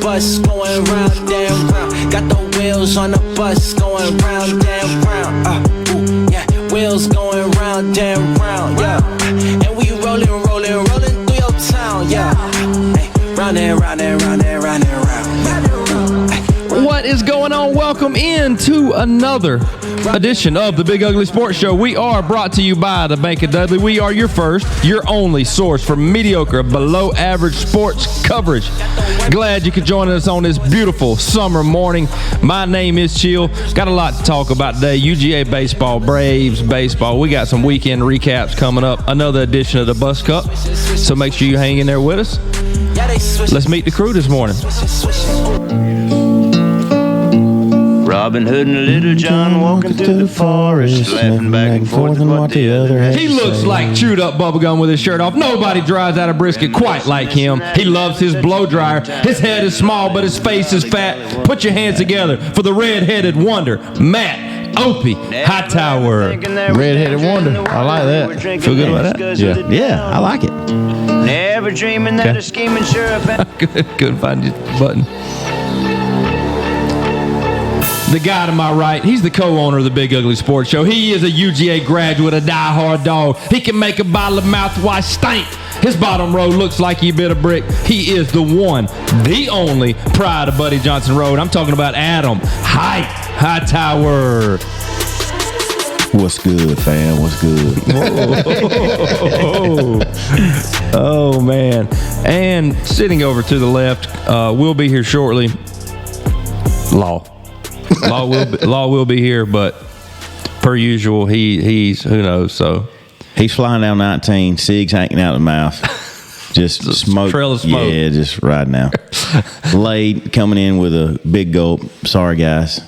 bus going round and round. Got the wheels on the bus going round and round. Yeah, wheels going round and round. Yeah, and we rolling through your town. Yeah, hey, round and round and round and round and round. What is going on? Welcome into another edition of the Big Ugly Sports Show. We are brought to you by the Bank of Dudley. We are your first, your only source for mediocre, below average sports coverage. Glad you could join us on this beautiful summer morning. My name is Chill. Got a lot to talk about today. UGA Baseball, Braves Baseball. We got some weekend recaps coming up. Another edition of the Bus Cup. So make sure you hang in there with us. Let's meet the crew this morning. Robin Hood and Little John walking through the forest, laughing back and forth at what the other had He looks like chewed up bubblegum with his shirt off. Nobody dries out a brisket quite like him. He loves his blow dryer. His head is small, but his face is fat. Put your hands together for the red-headed wonder, Matt Opie Hightower. Red-headed wonder. I like that. Feel good about that? Yeah, I like it. Never dreaming that a scheming sheriff. Couldn't find your button. The guy to my right, he's the co-owner of the Big Ugly Sports Show. He is a UGA graduate, a die-hard dog. He can make a bottle of mouthwash stink. His bottom row looks like he bit a brick. He is the one, the only pride of Buddy Johnson Road. I'm talking about Adam Hightower. What's good, fam? What's good? Oh, man. And sitting over to the left, we'll be here shortly. Law will be here, but per usual, he's who knows. So he's flying down 19, cigs hanging out of the mouth, just smoke. Trail of smoke. Yeah, just riding out. Laid coming in with a big gulp. Sorry, guys.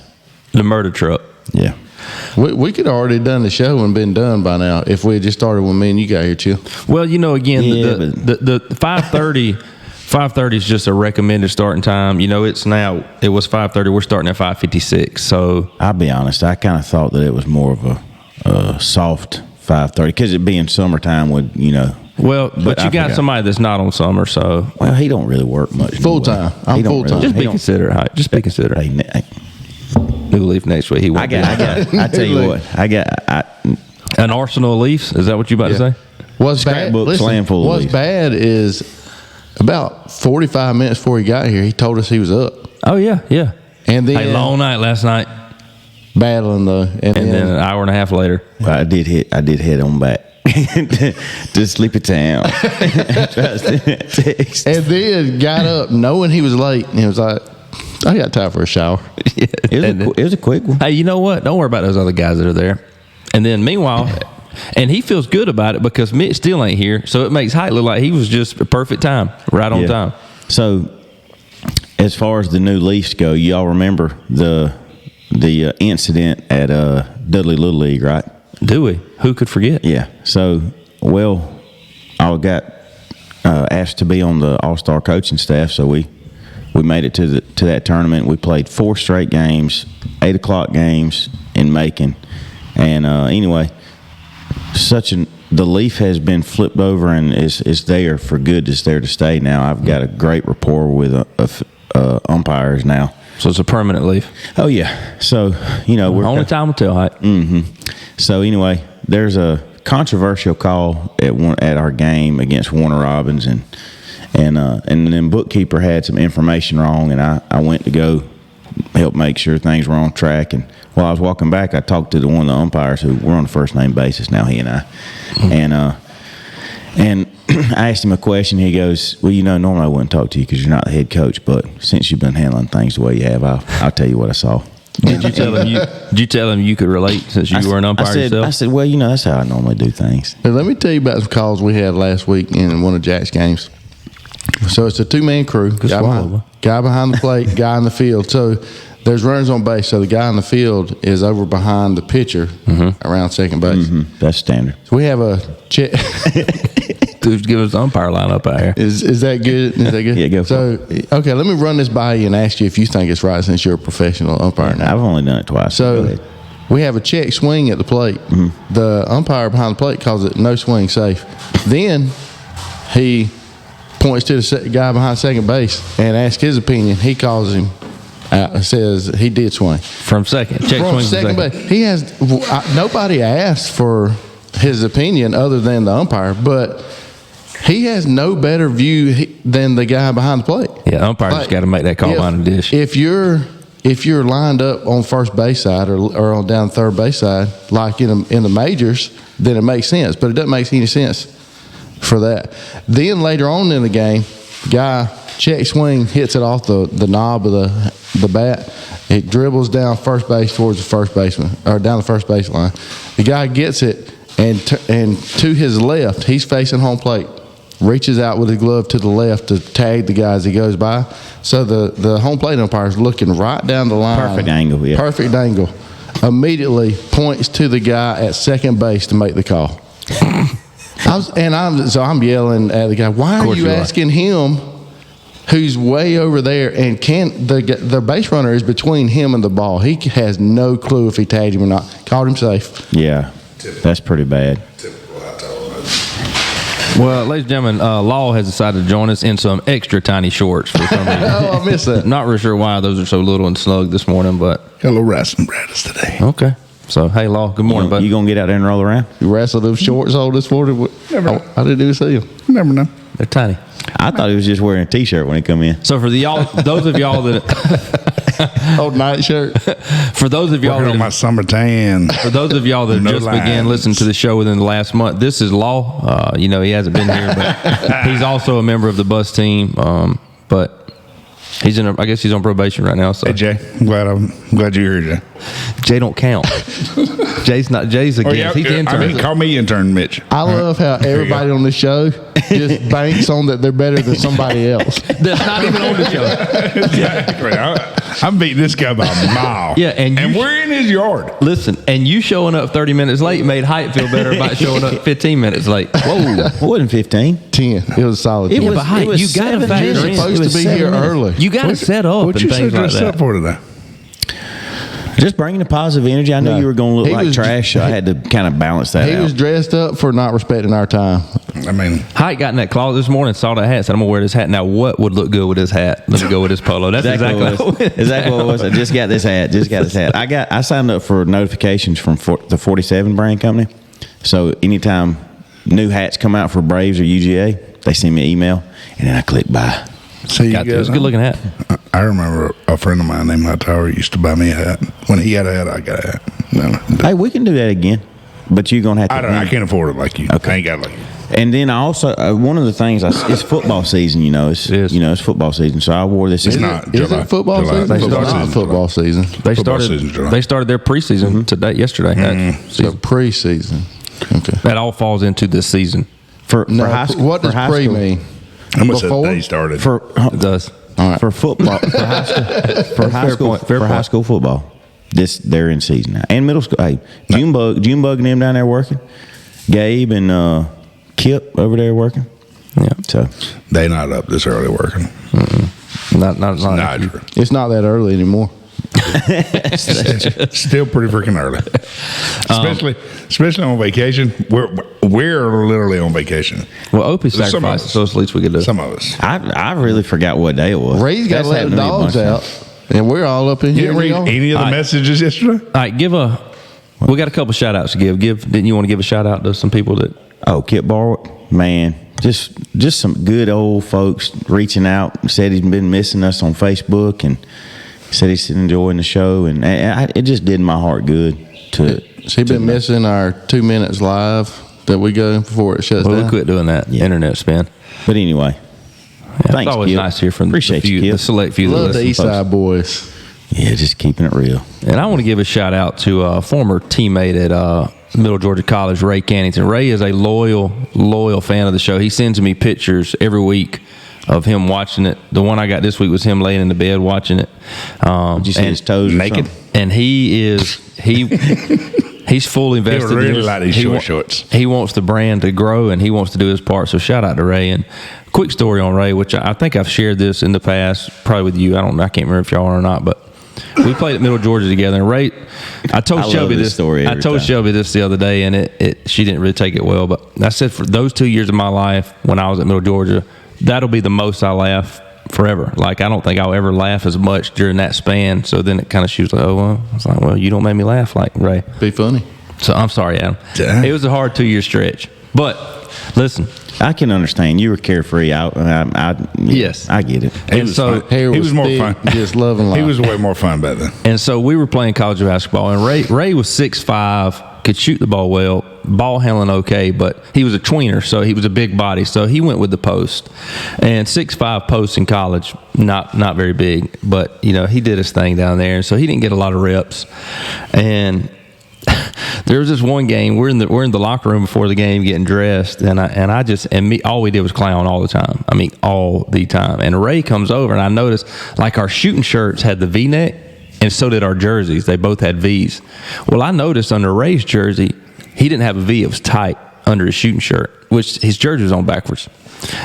The murder truck. Yeah. We could have already done the show and been done by now if we had just started when me and you got here, Chill. Well, again, the 5:30. 5:30 is just a recommended starting time. It was 5:30. We're starting at 5:56. So I'll be honest, I kind of thought that it was more of a soft 5:30 because it being summertime would, Well, but you got somebody that's not on summer, so. Well, he don't really work much. Full time. I'm full time. Just be considerate. Just be considerate. Hey, New Leaf next week. He won't. I tell you what. An arsenal of Leafs. Is that what you about to say? What's bad? Slam full of what's Leafs. bad is about 45 minutes before he got here, he told us he was up. Oh yeah. And then a long night last night. Battling and then an hour and a half later. Well, I did head on back to Sleepy Town. And then got up knowing he was late, and he was like, I got time for a shower. It was a quick one. Hey, you know what? Don't worry about those other guys that are there. And then meanwhile, and he feels good about it because Mitch still ain't here, so it makes Height look like he was just a perfect time, right on time. So, as far as the new Leafs go, y'all remember the incident at Dudley Little League, right? Do we? Who could forget? Yeah. So, I got asked to be on the All-Star coaching staff, so we made it to that tournament. We played 4 straight games, 8 o'clock games in Macon, and anyway. The Leaf has been flipped over and is there for good. It's there to stay now. I've got a great rapport with umpires now. So it's a permanent Leaf. Oh yeah. So we're only time will tell. Height. Mm-hmm. So anyway, there's a controversial call at our game against Warner Robins, and then bookkeeper had some information wrong, and I went to go help make sure things were on track. And while I was walking back, I talked to one of the umpires who we're on a first name basis now, he and I. And I asked him a question. He goes, well, normally I wouldn't talk to you because you're not the head coach, but since you've been handling things the way you have, I'll tell you what I saw. Did you tell him you could relate since you were an umpire yourself? I said, well, that's how I normally do things. Hey, let me tell you about some calls we had last week in one of Jack's games. So it's a 2-man crew. Guy behind the plate, guy in the field. So there's runners on base. So the guy in the field is over behind the pitcher around second base. Mm-hmm. That's standard. So we have a check. Dude, give us the umpire lineup out here. Is that good? Is that good? Yeah, go for it. Okay, let me run this by you and ask you if you think it's right since you're a professional umpire now. I've only done it twice. So we have a check swing at the plate. Mm-hmm. The umpire behind the plate calls it no swing, safe. Then he points to the guy behind second base and asks his opinion. He calls him out and says he did swing. From second. Check From swing second base. He has nobody asked for his opinion other than the umpire, but he has no better view than the guy behind the plate. Yeah, umpire just got to make that call behind the dish. If you're lined up on first base side or on down third base side, like in the majors, then it makes sense. But it doesn't make any sense for that. Then later on in the game, guy check swing hits it off the knob of the bat. It dribbles down first base towards the first baseman, or down the first baseline. The guy gets it, and to his left, he's facing home plate. Reaches out with his glove to the left to tag the guy as he goes by. So the home plate umpire is looking right down the line. Perfect angle, yeah. Perfect angle. Immediately points to the guy at second base to make the call. I'm yelling at the guy, why are you asking him who's way over there, and the base runner is between him and the ball. He has no clue if he tagged him or not. Called him safe. Yeah, that's pretty bad. Well, ladies and gentlemen, Law has decided to join us in some extra tiny shorts for some reason. Oh, I missed that. Not really sure why those are so little and snug this morning, but got a little wrestling practice today. Okay. So, hey, Law, good morning, bud. You going to get out there and roll around? You wrestled those shorts on this morning? Never. I didn't even see them. Never know. They're tiny. I thought he was just wearing a T-shirt when he come in. So for those of y'all that old night shirt. For those of y'all Working that on my summer tan. For those of y'all that No just lines. began listening to the show within the last month, this is Law. He hasn't been here, but he's also a member of the bus team. But I guess he's on probation right now. So Hey Jay, I'm glad you're here, Jay. Jay don't count. Jay's against. He's intern. Call me intern, Mitch. I love how everybody on the show just banks on that they're better than somebody else. That's not even on the show. Exactly. I'm beating this guy by a mile. Yeah, and we're in his yard. Listen, and you showing up 30 minutes late made Height feel better about showing up 15 minutes late. Whoa, it wasn't 15. 10. It was a solid 10. But Height, you got to factor You're in. supposed to be here early. You got to set up What and you things so like dressed that. up for today? Just bringing the positive energy. I knew you were going to look He like was- trash, so I had to kind of balance that He out. was dressed up for not respecting our time. I mean, Height got in that closet this morning, saw that hat, said, I'm going to wear this hat. Now, what would look good with this hat? Let me go with this polo. That's exactly what it was. Exactly what it was. I just got this hat. I signed up for notifications from the 47 brand company. So anytime new hats come out for Braves or UGA, they send me an email, and then I click buy. so you Got to. It guys, was a good looking hat. I remember a friend of mine named Hightower used to buy me a hat. When he had a hat, I got a hat. No, Hey, we can do that again, but you're going to have to. I can't afford it like you. Okay. I ain't got it like you. And then I also one of the things it's football season. It's football season. So I wore this. It's not. Is July. it football July. season? Football It's not season, football season. Football season's July. They started their preseason yesterday. So preseason. Okay. That all falls into this season. for No, high school. what does for high pre school- mean? How much Before? that day started? It does. For football, for high school, Fair high point. school football. They're in season now, and middle school. Hey, Junebug and them down there working. Gabe and Kip over there working. Yeah. So They not up this early working. Not Not true. It's not that early anymore. Still pretty freaking early, especially on vacation. We're literally on vacation. Well, Opie Some of sacrificed, us. so it's the least we could do. Some of us. I really forgot what day it was. Ray's got That's to let the happened to me a dogs bunch of out, times. and we're all up in You here. didn't read any of the messages yesterday? All right, we got a couple shout outs to give. Didn't you want to give a shout out to some people that Oh, Kip Barwick, man, just some good old folks reaching out. Said he's been missing us on Facebook, and said he's enjoying the show, and it just did my heart good to. She been missing our 2 minutes live that we go before it shuts we down. quit doing that internet spin. But anyway, Yeah, thanks, it's always Kip. nice to hear from Appreciate you, Kip. the select few that Love the listen. East Side boys. Yeah, just keeping it real. And I want to give a shout out to a former teammate at Middle Georgia College, Ray Cannington. Ray is a loyal fan of the show. He sends me pictures every week of him watching it. The one I got this week was him laying in the bed watching it. Did you see his toes naked? And he's fully invested. He would really in like these shorts. He wants the brand to grow, and he wants to do his part. So shout out to Ray. And quick story on Ray, which I think I've shared this in the past, probably with you. I can't remember if y'all are or not, but we played at Middle Georgia together. And Ray, I told love Shelby this this story I every told time. Shelby this the other day, and she didn't really take it well. But I said for those 2 years of my life when I was at Middle Georgia, that'll be the most I laugh forever. Like, I don't think I'll ever laugh as much during that span. So then it kind of, she was like, oh, well. I was like, well, you don't make me laugh like Ray. Be funny. So I'm sorry, Adam. Yeah. It was a hard 2-year stretch. But listen. I can understand. You were carefree. Yes. I get it. He was so fun. He was more thick, fun. Just loving life. He was way more fun back then. And so we were playing college basketball, and Ray was 6'5", could shoot the ball well, ball handling okay, but he was a tweener, so he was a big body, so he went with the post. And 6'5" posts in college, not very big, but you know, he did his thing down there, and so he didn't get a lot of reps. And there was this one game, we're in the locker room before the game getting dressed, and all we did was clown all the time. I mean, all the time. And Ray comes over, and I noticed like our shooting shirts had the V-neck, and so did our jerseys. They both had V's. Well, I noticed under Ray's jersey, he didn't have a V. It was tight under his shooting shirt, which his jersey was on backwards.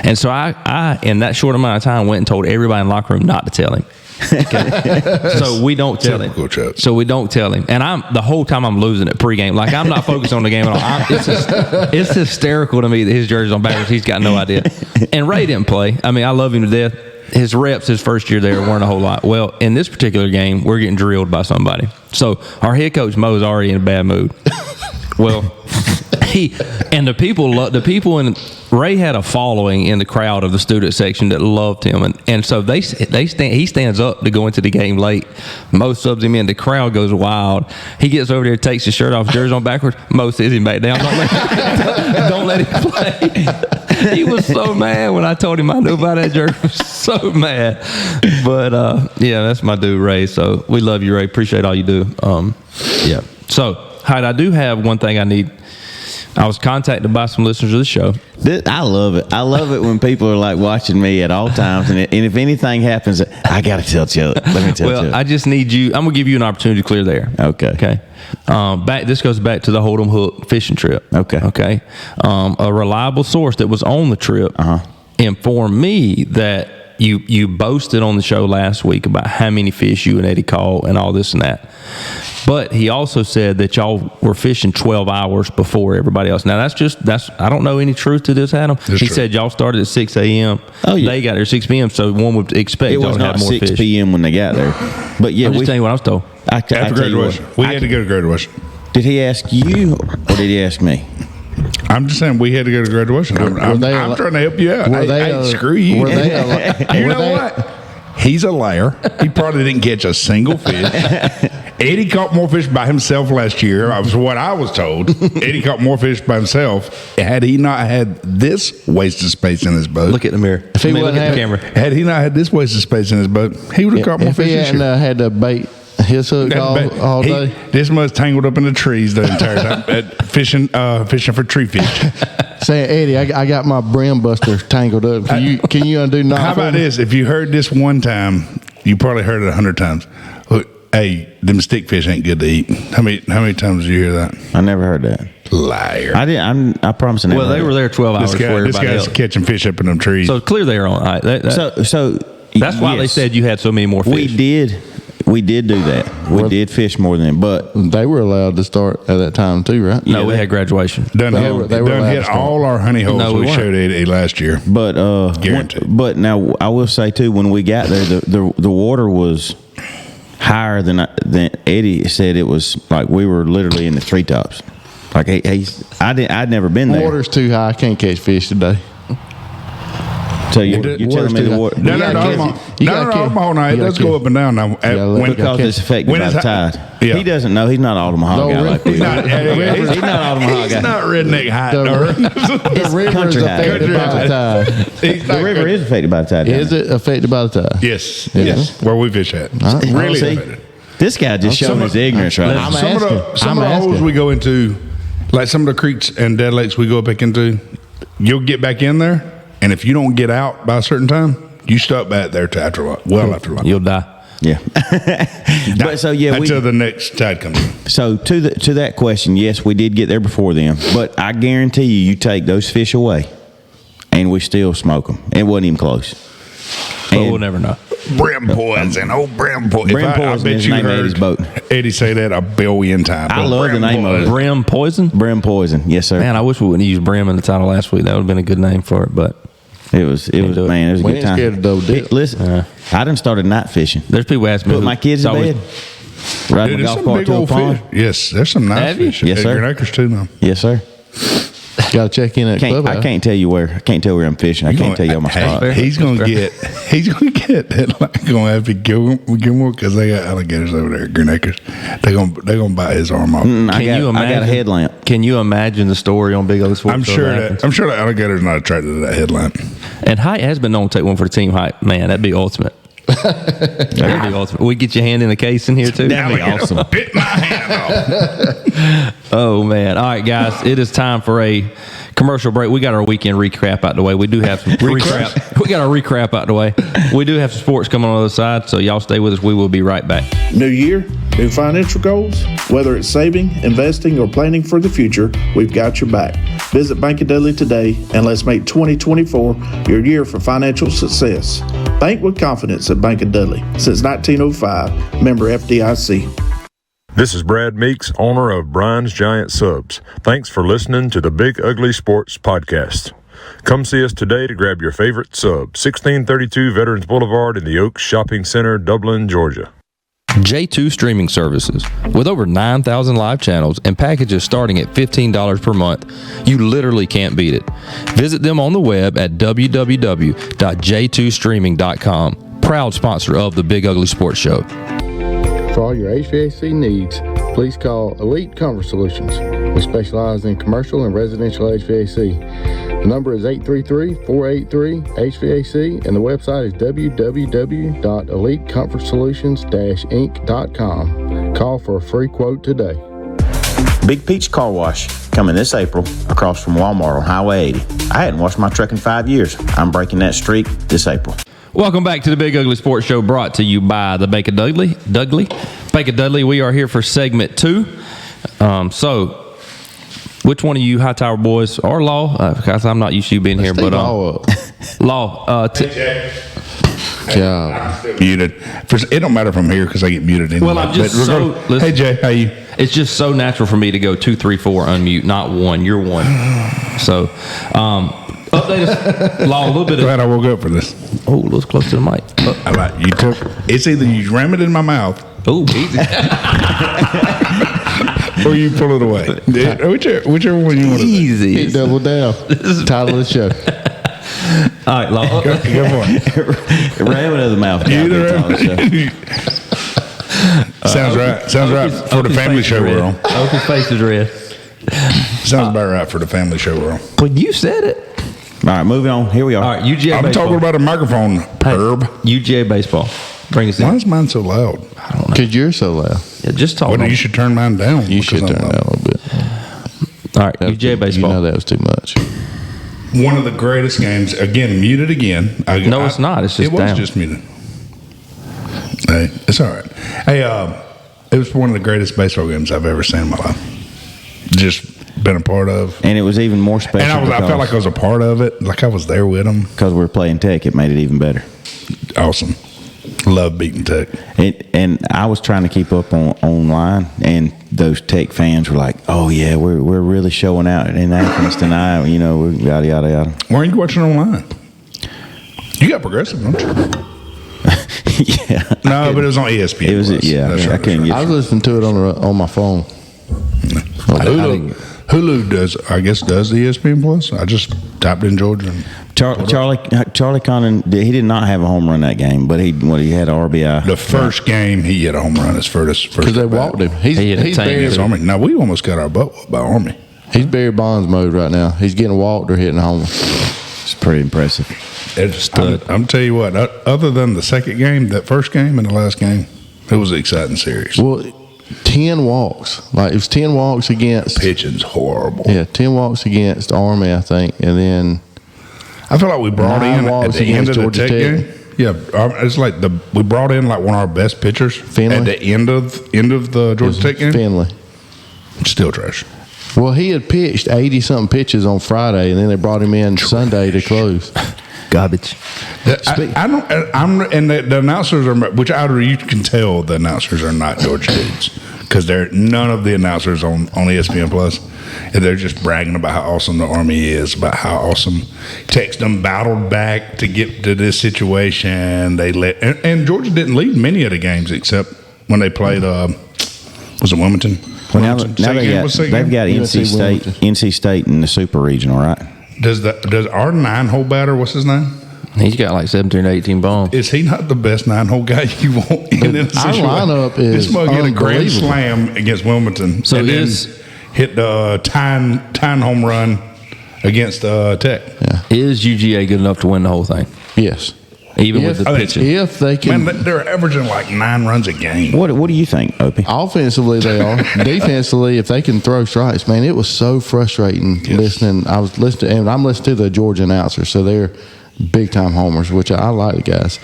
And so I in that short amount of time, went and told everybody in the locker room not to tell him. Okay. So we don't tell him. So we don't tell him. And the whole time I'm losing it pregame. Like, I'm not focused on the game at all. It's hysterical to me that his jersey's on backwards. He's got no idea. And Ray didn't play. I mean, I love him to death. His reps his first year there weren't a whole lot. Well, in this particular game, we're getting drilled by somebody. So our head coach Mo's already in a bad mood. Well, the people in Ray had a following in the crowd of the student section that loved him, and so he stands up to go into the game late. Mo subs him in. The crowd goes wild. He gets over there, takes his shirt off, jersey on backwards. Mo sits him back down. Don't let him play. He was so mad when I told him I knew about that jersey. He was so mad. But yeah, that's my dude Ray. So we love you, Ray. Appreciate all you do. Yeah. So Hyde, I do have one thing I need. I was contacted by some listeners of the show. I love it. I love it when people are like watching me at all times, and if anything happens, I got to tell Chuck. Let me tell Chuck. Well, I just need you. I'm gonna give you an opportunity to clear there. Okay. Okay. This goes back to the Hold'em Hook fishing trip. Okay. Okay. A reliable source that was on the trip informed me that you boasted on the show last week about how many fish you and Eddie caught and all this and that. But he also said that y'all were fishing 12 hours before everybody else. Now, that's I don't know any truth to this, Adam. He said y'all started at 6 a.m. Oh, yeah. They got there at 6 p.m., so one would expect y'all to have more fish. It was not 6 p.m. when they got there. But yeah, I'm just telling you what I was told. After graduation. We had to go to graduation. Did he ask you or did he ask me? I'm just saying we had to go to graduation. I'm trying to help you out. Screw you. You know what? He's a liar. He probably didn't catch a single fish. Eddie caught more fish by himself last year. That was what I was told. Eddie caught more fish by himself. Had he not had this waste of space in his boat. Look at the mirror. Look at the camera. Had he not had this waste of space in his boat, he would have caught more fish this year. If he hadn't had to bait his hook all day. This was tangled up in the trees the entire time fishing for tree fish. Saying, Eddie, I got my brim buster tangled up. Can you undo knot? How about this? If you heard this one time, you probably heard it 100 times. Look, hey, them stick fish ain't good to eat. How many times did you hear that? I never heard that. Liar. I didn't. I promise I never. Well, they were there 12 hours before everybody else. This guy's catching fish up in them trees. So clear they are on. So that's why they said you had so many more fish. We did do that. We did fish more than, but they were allowed to start at that time too, right? No, we had graduation. Done hit all our honey holes we showed Eddie last year. But guaranteed. But now I will say too, when we got there, the water was higher than Eddie said. It was like we were literally in the treetops. Like I'd never been there. Water's too high. I can't catch fish today. So you're telling me the water? No, hold on. It does go up and down now. Because it's affected by the tide. Yeah. He doesn't know. He's not Omaha guy like we He's not Omaha guy. He's not redneck high. The river is affected by the tide. The river is affected by the tide. Is it affected by the tide? Yes. Where we fish at. Really affected. This guy just showing his ignorance right now. Some of the holes we go into, like some of the creeks and dead lakes we go back into, you'll get back in there. And if you don't get out by a certain time, you stuck back there to after lunch. You'll die. Yeah. But so until the next tide comes in. So to that question, yes, we did get there before them. But I guarantee you take those fish away, and we still smoke them. It wasn't even close. But we'll never know. Brim poison. Brim poison. Brim poison is the name of Eddie's boat. Eddie say that a billion times. I love the name of it. Brim poison? Brim poison. Yes, sir. Man, I wish we wouldn't have used brim in the title last week. That would have been a good name for it, but It was man. It was a We good ain't time. scared to double dip. Listen, I done started night fishing. There's people asking me. Put my kids in bed. Ride my There's golf some cart big to a old pond. fish. Yes, there's some nice Have you? fish. Yes, sir. Green Acres too now. Yes, sir. Got to check in at clubhouse. I can't tell you where. I can't tell where I'm fishing. I can't tell you all my spots. He's gonna get like gonna have to give him because they got alligators over there at Green Acres. They're gonna bite his arm off. I got a headlamp. Can you imagine the story on Big Ugly Sports? I'm sure the alligator's not attracted to that headlamp. And Height has been known to take one for the team. Height, man, that'd be ultimate. That'd be ultimate. We get your hand in the case in here too. That'd be awesome. Bit my hand off. Oh man! All right, guys, it is time for a commercial break. We got our weekend recap out the way. We do have some recap. We got our recap out the way. We do have some sports coming on the other side, so y'all stay with us. We will be right back. New year, new financial goals? Whether it's saving, investing, or planning for the future, we've got your back. Visit Bank of Dudley today and let's make 2024 your year for financial success. Bank with confidence at Bank of Dudley. Since 1905, member FDIC. This is Brad Meeks, owner of Brian's Giant Subs. Thanks for listening to the Big Ugly Sports Podcast. Come see us today to grab your favorite sub, 1632 Veterans Boulevard in the Oaks Shopping Center, Dublin, Georgia. J2 Streaming Services. With over 9,000 live channels and packages starting at $15 per month, you literally can't beat it. Visit them on the web at www.j2streaming.com. Proud sponsor of the Big Ugly Sports Show. For all your HVAC needs, please call Elite Comfort Solutions. We specialize in commercial and residential HVAC. The number is 833-483-HVAC and the website is www.elitecomfortsolutions-inc.com. Call for a free quote today. Big Peach Car Wash coming this April across from Walmart on Highway 80. I hadn't washed my truck in 5 years. I'm breaking that streak this April. Welcome back to the Big Ugly Sports Show, brought to you by the Bank of Dudley. Bank of Dudley, we are here for segment 2. So, which one of you Hightower boys, or Law, because I'm not used to you being here, but Law, Muted. It don't matter if I'm here because I get muted anyway. Well, I'm just hey Jay, how you? It's just so natural for me to go 2, 3, 4 unmute, not 1. You're 1. So, update us, Law, a little bit. Glad I woke up for this. Oh, a little close to the mic. All right, you took. It's either you ram it in my mouth. Oh, easy. Or you pull it away. Whichever one you want to do. Easy. Double down. Title of the show. All right, Law. Go for it. Ram it in the mouth. Sounds right. Sounds right for the family show we're on. His face is red. Sounds about right for the family show we're on. But you said it. All right, moving on. Here we are. All right, UGA I'm Baseball. talking about a microphone, Herb. UGA Baseball. Bring us in. Why is mine so loud? I don't know. Because you're so loud. Yeah, just talk. Well, you should turn mine down. You should turn it down a little bit. All right, UGA Baseball. You know that was too much. One of the greatest games. Again, muted again. No, it's not. It's just it was down. just muted. Hey, it's all right. Hey, it was one of the greatest baseball games I've ever seen in my life. Just been a part of. And it was even more special. And I felt like I was a part of it. Like I was there with them. Because we were playing Tech, it made it even better. Awesome. Love beating Tech. And I was trying to keep up online, and those Tech fans were like, "Oh yeah, we're really showing out in Athens tonight." You know, we're yada yada yada. Why aren't you watching online? You got Progressive, don't you? Yeah. No, but it was on ESPN. It was yeah. That's I right, couldn't I was listening to it on my phone. Hulu does the ESPN Plus. I just typed in Georgia. And Charlie Condon, he did not have a home run that game, but he had an RBI. The first game he hit a home run. His first Because they walked him. He's against Army. Now we almost got our butt whooped by Army. He's Barry Bonds mode right now. He's getting walked or hitting a homer. It's pretty impressive. I'm tell you what. Other than the second game, that first game and the last game, it was an exciting series. Well, 10 walks. Like it was 10 walks against. Pitching's horrible. Yeah, 10 walks against Army, I think, and then I feel like we brought in at the end of the Tech game. Yeah, it's like we brought in like one of our best pitchers Finley? at the end of the Georgia Tech game. Finley. Still trash. Well, he had pitched 80-something pitches on Friday, and then they brought him in Sunday to close. Garbage. The announcers are, which you can tell the announcers are not Georgia dudes because none of the announcers on ESPN Plus, they're just bragging about how awesome the Army is, about how awesome Texas battled back to get to this situation. And Georgia didn't lead many of the games except when they played. Was it Wilmington? Well, now they've got NC State in the Super Regional, right? Does our 9-hole batter? What's his name? He's got like 17 or 18 bombs. Is he not the best 9-hole guy you want in this situation? Our lineup is this mug get a grand slam against Wilmington, so and then hit the tying home run against Tech. Yeah. Is UGA good enough to win the whole thing? Yes. Even with the pitching? If they can. Man, they're averaging like 9 runs a game. What do you think, Opie? Offensively, they are. Defensively, if they can throw strikes, man, it was so frustrating listening. I'm listening to the Georgia announcers, so they're big-time homers, which I like the guys.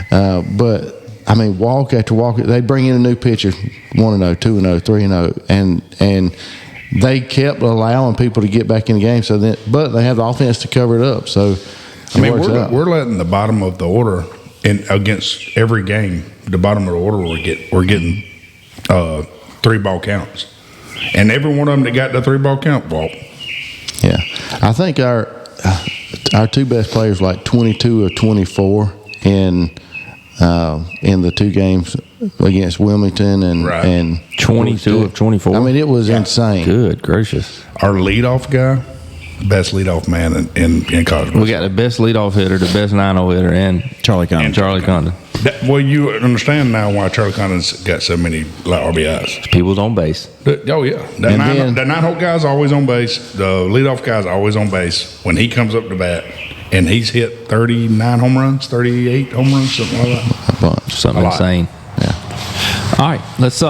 But, I mean, walk after walk, they bring in a new pitcher, 1-0, 2-0, 3-0, and they kept allowing people to get back in the game. But they have the offense to cover it up, so we're letting the bottom of the order against every game. The bottom of the order we're getting 3-ball counts, and every one of them that got the 3-ball count walk. Yeah, I think our 2 best players like 22 of 24 in the 2 games against Wilmington and 22 of 24. I mean, it was insane. Good gracious! Our leadoff guy. Best leadoff man in college. We got the best leadoff hitter, the best 9-0 hitter, and Charlie Condon. Well, you understand now why Charlie Condon's got so many RBIs. People's on base. The 9-hole guy's always on base. The leadoff guy's always on base when he comes up to bat, and he's hit 39 home runs, 38 home runs, something like that. Something insane. Yeah. All right, let's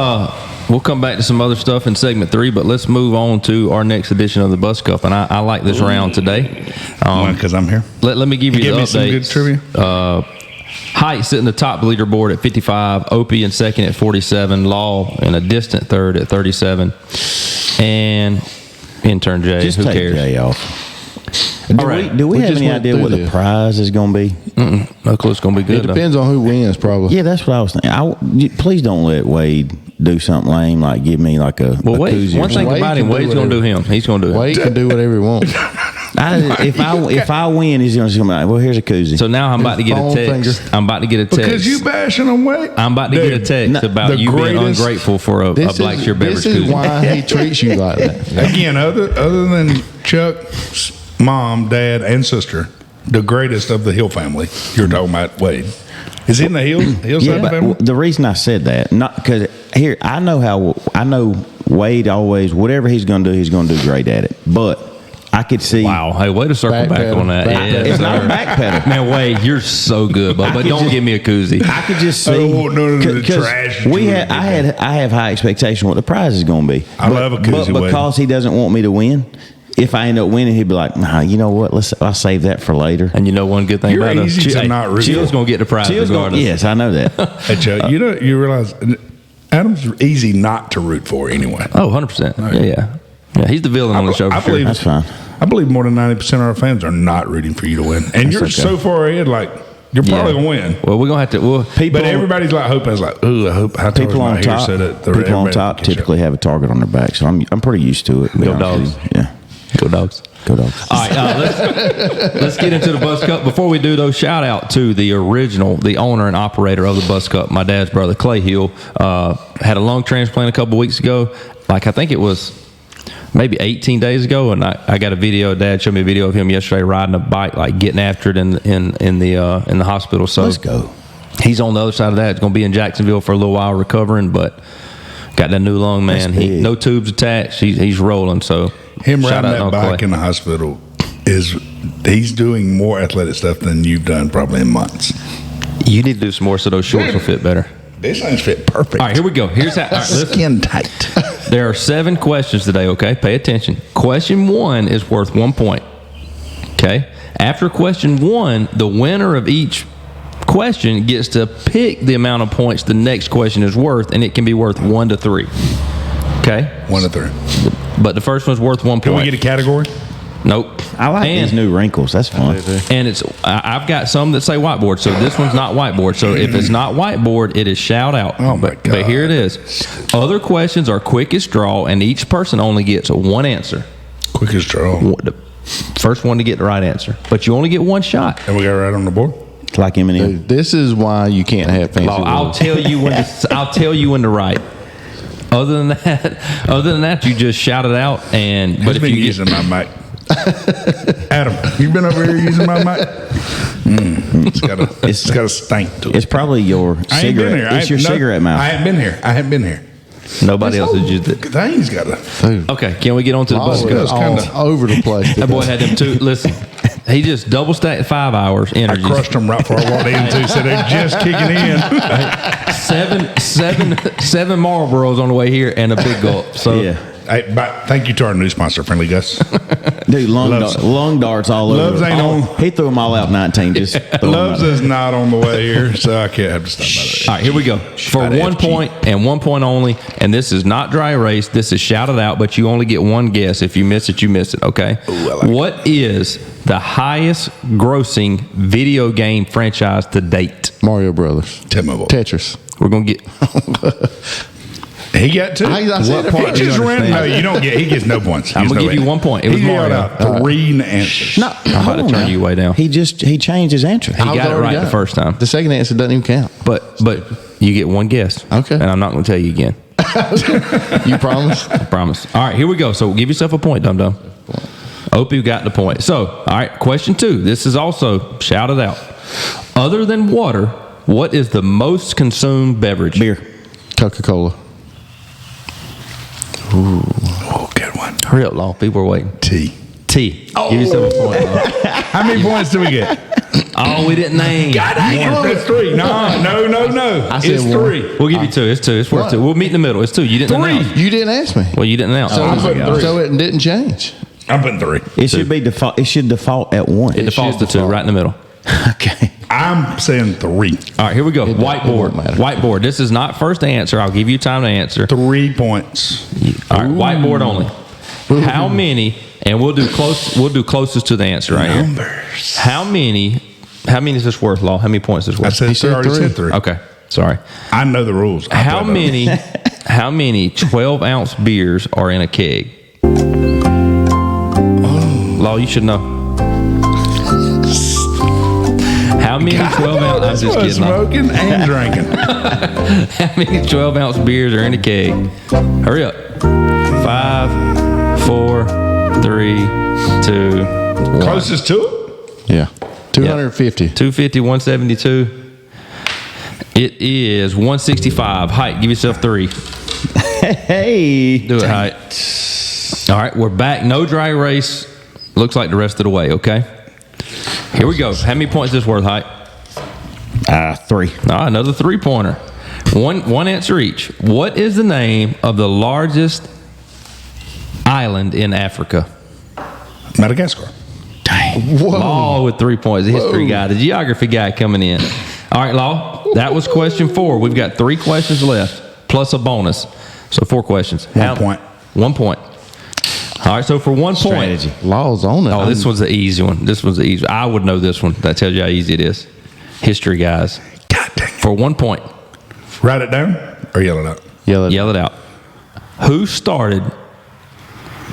we'll come back to some other stuff in segment 3, but let's move on to our next edition of the Bus Cup. And I like this round today. Because I'm here. Let me give you the updates. Some good trivia. Height sitting the top leaderboard at 55. Opie in second at 47. Law in a distant third at 37. And intern Jay. Just who take cares? Jay off. Do we have just any went idea through what the this. prize is going to be? No clue. It's going to be good. It depends on who wins, probably. Yeah, that's what I was thinking. Please don't let Wade do something lame, like give me like a Wade, one thing about him, Wade's going to do him. He's going to do Wade can do whatever he wants. If I win, he's going to be like, well, here's a koozie. So now I'm about to get a text. I'm about to get a text. Because you bashing him, Wade? I'm about to get a text about you being ungrateful for a Black Shear beverage This is koozie. why he treats you like that. Again, other than Chuck's mom, dad, and sister, the greatest of the Hill family, you're talking about Wade. Is he in the Hillside family? The reason I said that, not because here I know Wade always, whatever he's going to do, he's going to do great at it. But I could see. Wow. Hey, way to circle back on that. It's not a backpedal. Man, Wade, you're so good, but don't give me a koozie. I could just see. The trash. I have high expectation what the prize is going to be. I love a koozie, but because he doesn't want me to win. If I end up winning, he'd be like, nah, you know what? I'll save that for later. And you know one good thing about us? Chill's going to get the prize regardless. Yes, I know that. Hey, Chuck, you realize Adam's easy not to root for anyway. Oh, 100%. Yeah, he's the villain on the show for sure. That's fine. I believe more than 90% of our fans are not rooting for you to win. And you're so far ahead, like, you're probably going to win. Well, we're going to have to. But everybody's like, hoping, like, ooh, I hope people on top, people on top typically have a target on their back. So I'm pretty used to it. Go Dogs. Yeah. Go Dogs. Go Dogs. All right, let's get into the Bus Cup. Before we do, though, shout out to the owner and operator of the Bus Cup, my dad's brother, Clay Hill. Had a lung transplant a couple weeks ago. Like, I think it was maybe 18 days ago, and I got a video. Dad showed me a video of him yesterday riding a bike, like getting after it in the hospital. So let's go. He's on the other side of that. He's going to be in Jacksonville for a little while recovering, but got that new lung, man. No tubes attached. He's rolling. So him riding that bike in the hospital he's doing more athletic stuff than you've done probably in months. You need to do some more so those shorts will fit better. These things fit perfect. All right, here we go. Here's how. Skin tight. There are 7 questions today, okay? Pay attention. Question 1 is worth 1 point. Okay? After question 1, the winner of each question gets to pick the amount of points the next question is worth, and it can be worth 1 to 3. Okay? 1 to 3. But the first one's worth 1 point. Can we get a category? Nope. I like these new wrinkles. That's fun. And I've got some that say whiteboard, so this one's not whiteboard. So if it's not whiteboard, it is shout out. Oh, my God. But here it is. Other questions are quickest draw, and each person only gets one answer. Quickest draw. The first one to get the right answer. But you only get one shot. And we got it right on the board? Like Eminem. Dude, this is why you can't have fancy I'll rules. tell you when to write. Other than that, you just shout it out. But But if if you using my mic. Adam, you been over here using my mic? It's got a stink to it. It's probably your I ain't been cigarette. here. It's your cigarette mouth. I haven't been here. nobody else has used it. Thing's got a. Okay, can we get on to the bus? Always. all over the place. That boy had them two. Listen, he just double stacked 5 hours I energy. crushed them right before I walked in too, so they're just kicking in. seven Marlboros on the way here and a big gulp. So Yeah. Hey, but thank you to our new sponsor, Friendly Gus. Dude, Loves- lung darts all Loves over. ain't Oh, on. He threw them all out 19. Just threw 'em Loves out. is not on the way here, so I can't have to stop by there. all right, here we go. For Shout 1 FG. point and 1 point only, and this is not dry erase. This is shouted out, but you only get one guess. If you miss it, you miss it. Okay. Ooh, I like What is the highest grossing video game franchise to date? Mario Brothers. Tell me what. Tetris. We're gonna get. He got two. I said it He first. just You ran. understand? No, you don't get. He gets no points. I'm He gonna gets give no you 1 point. It was He yelled Mario. out three answers. No, I'm about to turn you way down. He changed his answer. He got it right the first time. The second answer doesn't even count. But you get one guess. Okay. And I'm not going to tell you again. You promise? I promise. All right, here we go. So give yourself a point, dum dum. Hope you got the point. So, all right, question 2. This is also shouted out. Other than water, what is the most consumed beverage? Beer. Coca-Cola. Oh, good one. Hurry up, Law. People are waiting. T. Tea. Give yourself a point, Law. How many points do we get? Oh, we didn't name. That's 3. No. I said It's one. 3. We'll give you 2. It's 2. It's worth What? 2. We'll meet in the middle. It's 2. You didn't 3. announce. You didn't ask me. Well, you didn't announce. I'm putting 3. So it didn't change. I'm putting 3. It should be default. It should default at 1. It defaults to 2, default. right in the middle. Okay. I'm saying 3. All right, here we go. It Whiteboard. won't matter. Whiteboard. This is not first answer. I'll give you time to answer. 3 points. All right, whiteboard only. How many? And we'll do closest to the answer right here. Numbers. How many is this worth, Law? How many points is this I worth? said He 3. said already 3. said 3. Okay, sorry. I know the rules. I How play by them. many 12-ounce beers are in a keg? Law, you should know. How many 12-ounce? I'm just kidding. Law. Smoking and drinking. How many 12-ounce beers are in a keg? Hurry up. 5, 4, 3, 2, 1. Closest to it? Yeah. 250. 250, 172. It is 165. Height, give yourself 3. Hey. Do it, Height. All right, we're back. No dry erase. Looks like the rest of the way, okay? Here we go. How many points is this worth, Height? 3. Another 3-pointer. One answer each. What is the name of the largest island in Africa? Madagascar. Law with 3 points. The history guy, the geography guy coming in. All right, Law. That was question 4. We've got 3 questions left, plus a bonus. So 4 questions. 1 point. 1 point. All right, so for 1 point. Strategy. Law's on it. Oh, this one's the easy one. This one's the easy one. I would know this one. That tells you how easy it is. History guys. God dang it. For 1 point. Write it down or yell it out? Yell it. Yell it out. Who started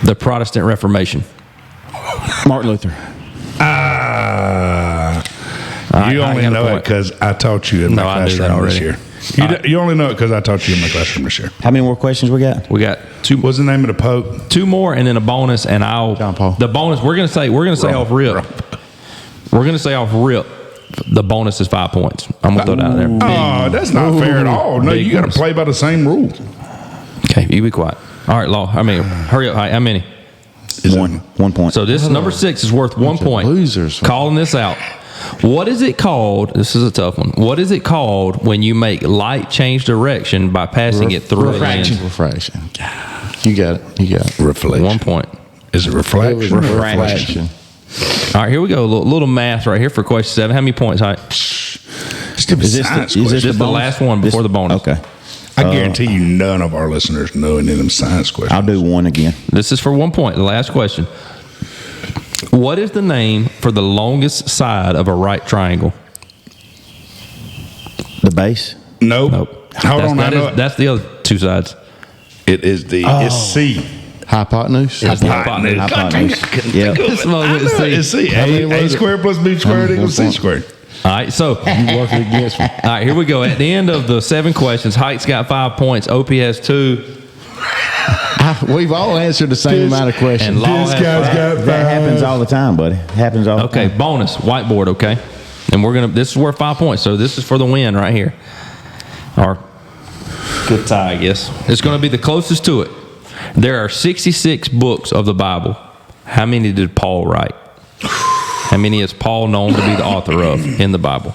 the Protestant Reformation? Martin Luther. You I only got a know it point. because I taught you in No, my I knew that classroom this already. year. You only know it because I taught you in my classroom this year. How many more questions we got? We got What's the name of the Pope? 2 more and then a bonus, and John Paul. the bonus we're gonna say off rip. We're gonna say off rip. The bonus is 5 points. I'm gonna throw that out there. Oh, that's not fair at all. No, Big you got to bonus. play by the same rule. Okay, you be quiet. All right, Law. Hurry up. How many? 1 point. So this number 6 is worth 1 point. losers. Calling this out. What is it called? This is a tough one. What is it called when you make light change direction by passing it through a lens? Refraction. You got it. Reflection. 1 point. Is it reflection? Refraction. All right, here we go. A little math right here for question 7. How many points? Height? Stupid Is this science the, is this question. Just the bonus? last one before the bonus. Okay. I guarantee you none of our listeners know any of them science questions. I'll do 1 again. This is for 1 point. The last question. What is the name for the longest side of a right triangle? The base? Nope. Hold on. That's the other two sides. It is it's C. Hypotenuse. Hypotenuse. Yeah. It's C. A squared plus B squared equals C squared. All right, so You working against me. all right, here we go. At the end of the 7 questions, Hike's got 5 points. OP has 2. We've all answered the same amount of questions. And Law has 5. That happens all the time, buddy. Happens all the time. Okay, bonus whiteboard. Okay, and this is worth 5 points. So this is for the win right here. Or good tie, I guess. It's going to be the closest to it. There are 66 books of the Bible. How many did Paul write? How many is Paul known to be the author of in the Bible?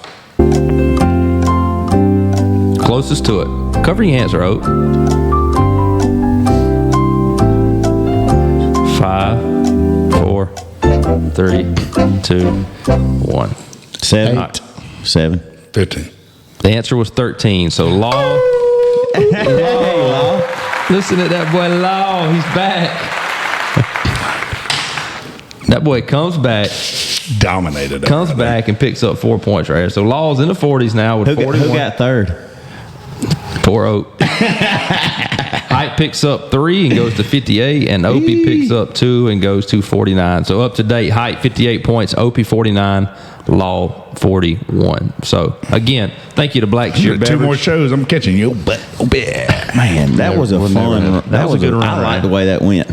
Closest to it. Cover your answer, Oak. 5, 4, 3, 2, 1. 7. Right. 7. 15. The answer was 13. So Law. Listen to that boy Law. He's back. That boy comes back. Dominated. Comes back and picks up 4 points right here. So Law's in the 40s now with 41. Who got third? Poor Oak. Hike picks up 3 and goes to 58, and Opie picks up 2 and goes to 49. So up to date, Hike 58 points, Opie 49, Law 41. So again, thank you to Black Shear Beverage. 2 more shows, I'm catching you. But Man, that was a fun. That was a good run. I like the way that went.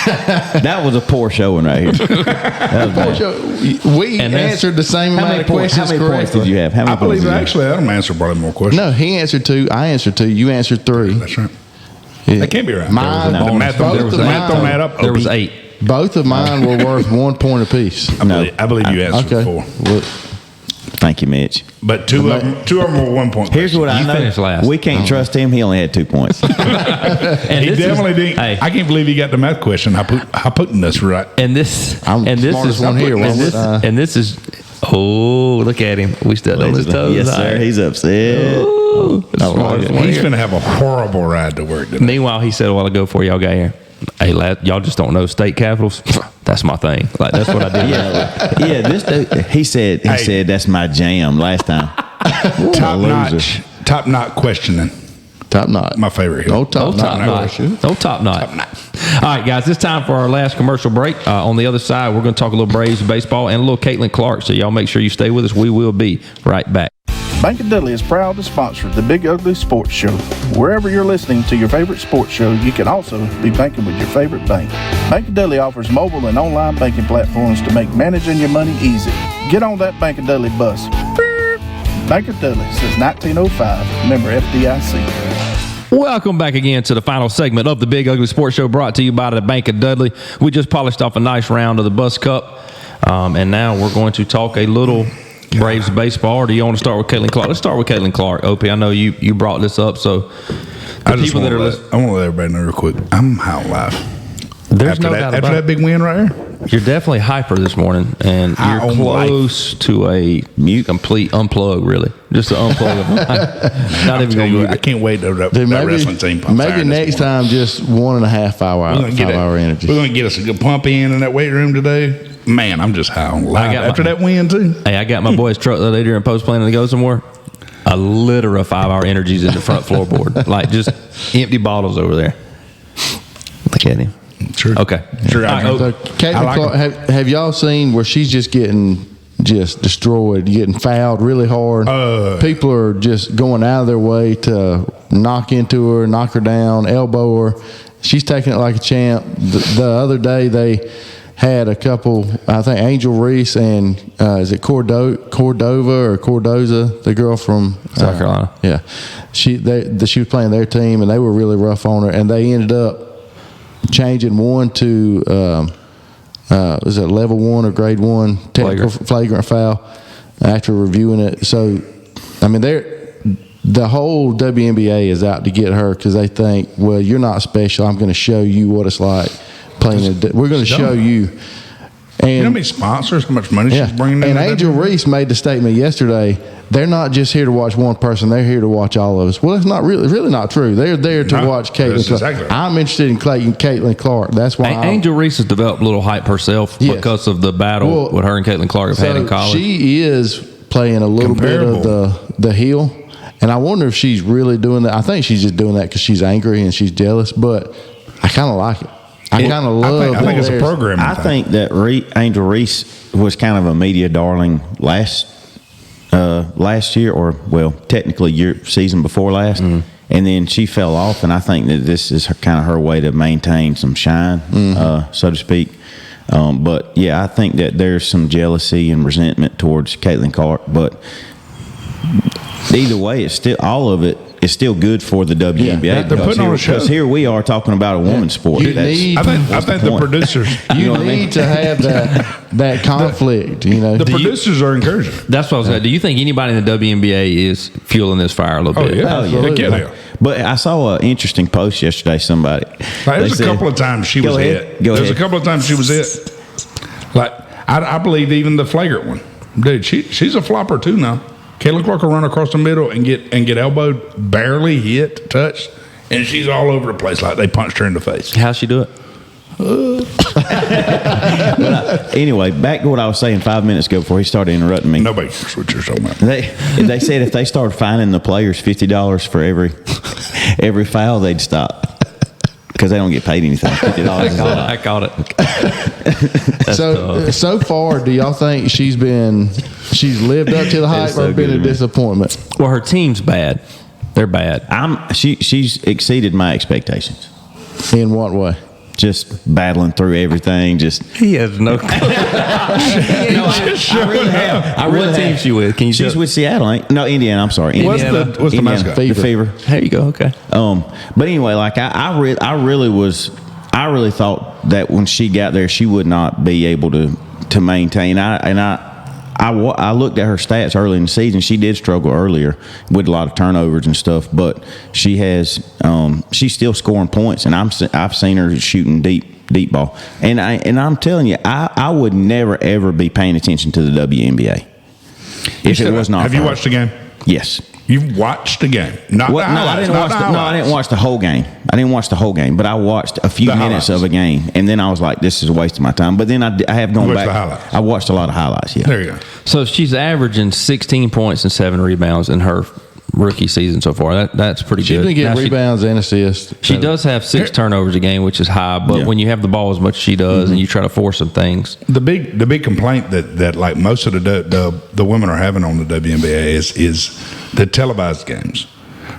That was a poor showing right here. That was Poor show. We answered the same amount of questions How many points correctly. did you have? How many I believe points did you have? actually Adam answered probably more questions. No, he answered 2. I answered 2. You answered 3. That's right. Yeah. That can't be right. Mine, the math both don't of math don't mine- add up. There was 8. Both of mine were worth 1 point apiece. I believe you answered Okay. 4. Well, Thank you, Mitch. But two of them were 1 point. Here's what I You know. finished last. We can't trust him. He only had 2 points. And He this definitely is, didn't. Hey, I can't believe he got the math question. I put this right. and this I'm and the this smartest is one here. And this is oh, look at him. We stepped on his toes. Yes, sir. He's upset. Ooh, the smartest one He's here. going to have a horrible ride to work today. Meanwhile, he said a while ago before y'all got here, hey, lad, y'all just don't know state capitals. That's my thing. Like that's what I did. Yeah, this dude, he said that's my jam last time. Top notch questioning. top knot. My favorite here. Oh, top knot. No top knot. All right, guys, it's time for our last commercial break. On the other side, we're going to talk a little Braves baseball and a little Caitlin Clark. So y'all make sure you stay with us. We will be right back. Bank of Dudley is proud to sponsor the Big Ugly Sports Show. Wherever you're listening to your favorite sports show, you can also be banking with your favorite bank. Bank of Dudley offers mobile and online banking platforms to make managing your money easy. Get on that Bank of Dudley bus. Bank of Dudley since 1905. Member FDIC. Welcome back again to the final segment of the Big Ugly Sports Show, brought to you by the Bank of Dudley. We just polished off a nice round of the Bus Cup, and now we're going to talk a little Braves baseball. Or do you want to start with Caitlin Clark? Let's start with Caitlin Clark. Opie, I know you brought this up, so I want to let everybody know real quick. I'm high on life. There's no doubt after about that big win right here. You're definitely hyper this morning, and High you're on close to a complete unplug, really. Just an unplug of life. Not even going to move I it. can't wait to that wrestling team pumps Maybe iron next this morning. time, just 1.5 hour energy. We're going to get us a good pump in that weight room today. Man, I'm just high on life. After that win, too. Hey, I got my boy's truck the other day during post planning to go somewhere. A litter of 5 hour energies in the front floorboard. Like just empty bottles over there. Look at him. True. Okay. True. So, Caitlin Clark, have y'all seen where she's just getting destroyed, getting fouled really hard? People are just going out of their way to knock into her, knock her down, elbow her. She's taking it like a champ. The other day they had a couple, I think Angel Reese and is it Cordova or Cordoza, the girl from South Carolina. Yeah, she was playing their team and they were really rough on her, and they ended up changing one to was it level 1 or grade 1 technical flagrant foul after reviewing it. So I mean the whole WNBA is out to get her because they think, well, you're not special. I'm going to show you what it's like playing. We're going to show you. And you know how many sponsors, how much money she's bringing in? And Angel Reese made the statement yesterday, they're not just here to watch one person, they're here to watch all of us. Well, it's not really not true. They're there to watch Caitlin Clark. Exactly. I'm interested in Caitlin Clark. That's why Angel Reese has developed a little hype herself because of the battle with her and Caitlin Clark have had in college. She is playing a little bit of the heel. And I wonder if she's really doing that. I think she's just doing that because she's angry and she's jealous, but I kind of like it. I kind of love. I think it's a program. I think that Angel Reese was kind of a media darling last year, or technically season before last, and then she fell off. And I think that this is kind of her way to maintain some shine, so to speak. But yeah, I think that there's some jealousy and resentment towards Caitlin Clark, but either way, it's still all of it. It's still good for the WNBA. They're putting on a show. Because here we are talking about a women's sport. I think the producers. You need to have that conflict. The producers are encouraging. That's what I was saying. Do you think anybody in the WNBA is fueling this fire a little bit? Yeah. But I saw an interesting post yesterday. Somebody. There's a couple of times she was it. There's a couple of times she was it. Like I believe even the flagrant one, dude. She's a flopper too now. Caitlin Clark will run across the middle and get elbowed, barely hit, touched, and she's all over the place like they punched her in the face. How'd she do it? Anyway, back to what I was saying 5 minutes ago before he started interrupting me. Nobody cares what you're talking about. They said if they started fining the players $50 for every foul, they'd stop. Because they don't get paid anything. $50. I caught it. So far, do y'all think she's lived up to the hype or been a disappointment? Well, her team's bad. They're bad. She's exceeded my expectations. In what way? Just battling through everything. He has no clue. I really have. What team she with? She's with Seattle, ain't? No, Indiana. I'm sorry. Indiana. What's the mascot? The Fever. There you go. Okay. But anyway, like I really thought that when she got there, she would not be able to maintain. I looked at her stats early in the season. She did struggle earlier with a lot of turnovers and stuff, but she's still scoring points, and I've seen her shooting deep ball. And I'm telling you, I would never ever be paying attention to the WNBA if it was not. Have you watched the game? Yes. You've watched the game, I didn't watch the whole game. I didn't watch the whole game, but I watched a few minutes of a game, and then I was like, "This is a waste of my time." But then I have gone back. I watched a lot of highlights. Yeah, there you go. So she's averaging 16 points and 7 rebounds in her rookie season so far. That's pretty good. She didn't get rebounds and assists. She does have 6 turnovers a game, which is high. But when you have the ball as much as she does, and you try to force some things, the big complaint that like most of the women are having on the WNBA is the televised games.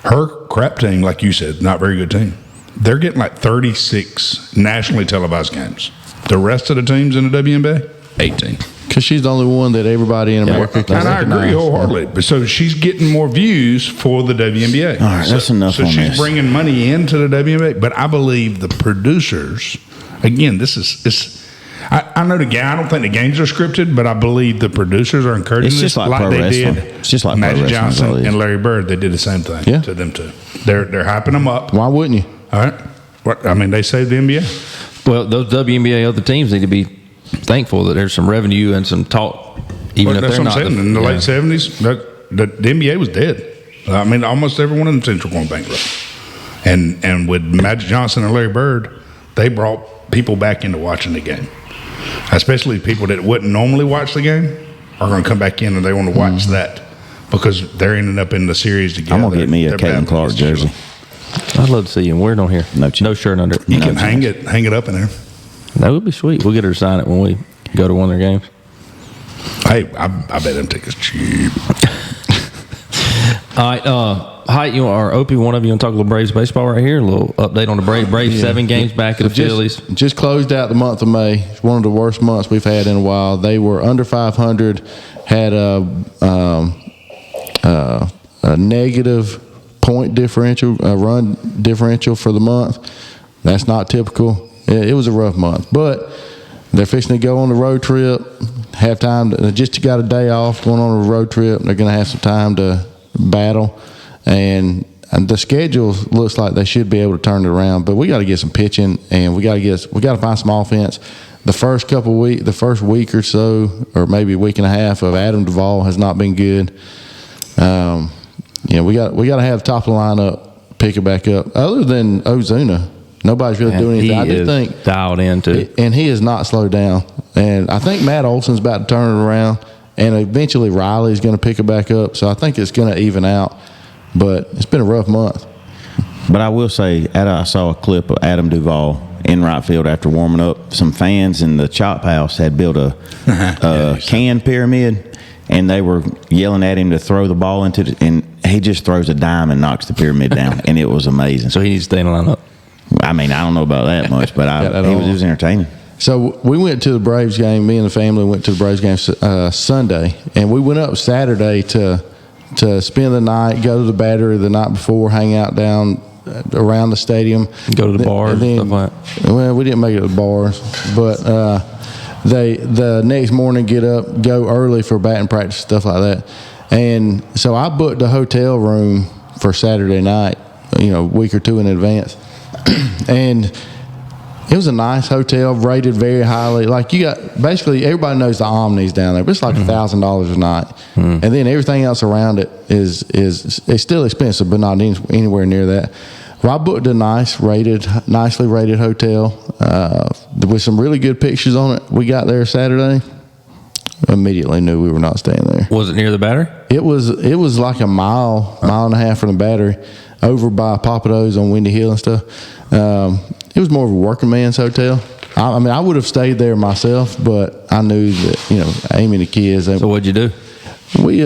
Her crap team, like you said, not very good team. They're getting like 36 nationally televised games. The rest of the teams in the WNBA, 18. Because she's the only one that everybody in America can recognize. And I agree wholeheartedly. But so she's getting more views for the WNBA. All right, that's enough on this. So she's bringing money into the WNBA. But I believe the producers, again, I know the game. I don't think the games are scripted, but I believe the producers are encouraging it's just this like they wrestling. did. It's just like Magic pro Johnson wrestling, and Larry Bird. They did the same thing to them too. They're hyping them up. Why wouldn't you? All right. I mean, they saved the NBA. Well, those WNBA other teams need to be thankful that there's some revenue and some talk, even if they're not. In the late 70s, the NBA was dead. I mean, almost everyone in the teams were going bankrupt. And with Magic Johnson and Larry Bird, they brought people back into watching the game. Especially people that wouldn't normally watch the game are going to come back in and they want to watch that because they're ending up in the series together. I'm going to get me a Caitlin Clark jersey. I'd love to see you. Wear it on here. No shirt under it. You can hang it up in there. That would be sweet. We'll get her to sign it when we go to one of their games. Hey, I bet them tickets cheap. All right, Height, or Opie, one of you want to talk a little Braves baseball right here? A little update on the Braves. Braves 7 games back at the Phillies. Just closed out the month of May. It's one of the worst months we've had in a while. They were under 500, had a negative point differential, a run differential for the month. That's not typical. It was a rough month, but they're fixing to go on the road trip. Have time to, just got a day off going on a road trip. They're going to have some time to battle, and the schedule looks like they should be able to turn it around. But we got to get some pitching, and we got to find some offense. the first week or so, or maybe a week and a half of Adam Duvall has not been good. We got to have top of the lineup pick it back up. Other than Ozuna, nobody's really doing anything. I do think dialed into, and he has not slowed down. And I think Matt Olson's about to turn it around, and eventually Riley's going to pick it back up. So I think it's going to even out. But it's been a rough month. But I will say, I saw a clip of Adam Duvall in right field after warming up. Some fans in the Chop House had built a can pyramid, and they were yelling at him to throw the ball into it, and he just throws a dime and knocks the pyramid down, and it was amazing. So he needs to stay in the lineup. I mean, I don't know about that much, but it was entertaining. So we went to the Braves game. Me and the family went to the Braves game Sunday, and we went up Saturday to spend the night, go to the Battery the night before, hang out down around the stadium, go to the bars, stuff like that. Well, we didn't make it to the bars, but the next morning get up, go early for batting practice, stuff like that. And so I booked a hotel room for Saturday night, a week or two in advance, and it was a nice hotel, rated very highly. Like, you got basically everybody knows the Omni's down there, but it's like $1,000 a night, and then everything else around it is it's still expensive, but not anywhere near that. Well, I booked a nicely rated hotel with some really good pictures on it. We got there Saturday. Immediately knew we were not staying there. Was it near the Battery? It was like a mile and a half from the Battery, over by Papados on Windy Hill and stuff. It was more of a working man's hotel. I mean, I would have stayed there myself, but I knew that, Amy and the kids. So what'd you do? We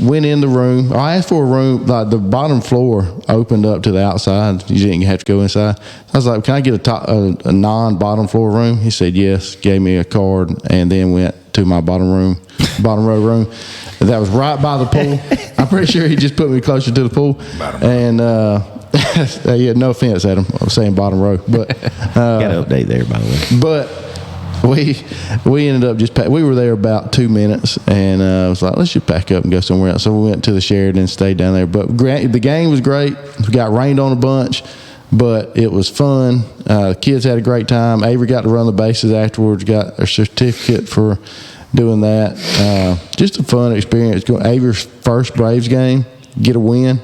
went in the room. I asked for a room, like the bottom floor opened up to the outside. You didn't have to go inside. I was like, "Can I get a non-bottom floor room?" He said yes. Gave me a card, and then went to my bottom row room. That was right by the pool. I'm pretty sure he just put me closer to the pool. And yeah, no offense, Adam. I was saying bottom row, but got to update there, by the way. But we ended up we were there about 2 minutes, and I was like, let's just pack up and go somewhere else. So we went to the Sheridan and stayed down there. But the game was great. We got rained on a bunch, but it was fun. The kids had a great time. Avery got to run the bases afterwards, got a certificate for doing that. Just a fun experience. Avery's first Braves game, get a win.